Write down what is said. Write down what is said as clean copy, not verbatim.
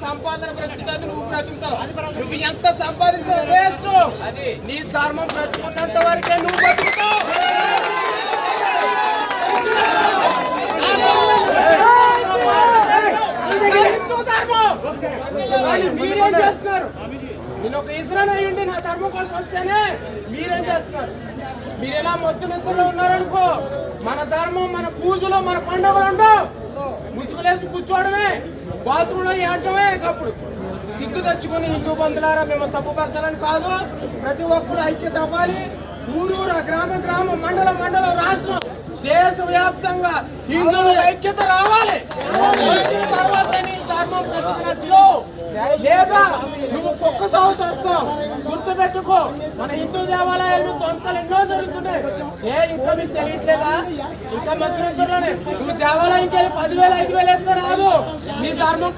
సంపాదన బ్రతుకుతుంది, నువ్వు బ్రతుకుతావు. నువ్వు ఎంత సంపాదించిన వేస్ట్, నీ ధర్మం బ్రతుకున్నంత వరకే నువ్వు బ్రతుకుతావు. మీరేం చేస్తున్నారు? నేను ఒక ఇజ్రాయల్ అయ్యండి, నా ధర్మం కోసం వచ్చానే. మీరేం చేస్తున్నారు? మీరు ఎలా మొత్తునిద్రలో ఉన్నారనుకో, మన ధర్మం, మన పూజలు, మన పండుగలు ఉండవు. ముసుగులేసి కూర్చోవడమే, బాత్రూంలో ఏడటమే. అప్పుడు సిగ్గు తెచ్చుకుని హిందూ బంధులారా, మేము తప్పు పరచాలని కాదు. ప్రతి ఒక్కరు ఐక్యత అవ్వాలి. ఊరూరు, గ్రామం గ్రామం, మండలం మండలం, రాష్ట్రం, దేశవ్యాప్తంగా హిందువుల ఐక్యత రావాలి. తర్వాత నీ ధర్మం బ్రతికినట్లు. లేదా నువ్వు కుక్క సాగు చేస్తావు. గుర్తుపెట్టుకో, మన హిందూ దేవాలయాలు ధ్వంసాలు ఎన్నో జరుగుతున్నాయి. ఇంకా మీకు తెలియట్లేదా? ఇంకా మధ్యలోనే నువ్వు దేవాలయంకి వెళ్ళి 10,000 5,000 వేస్తే రాదు. నీ ధర్మం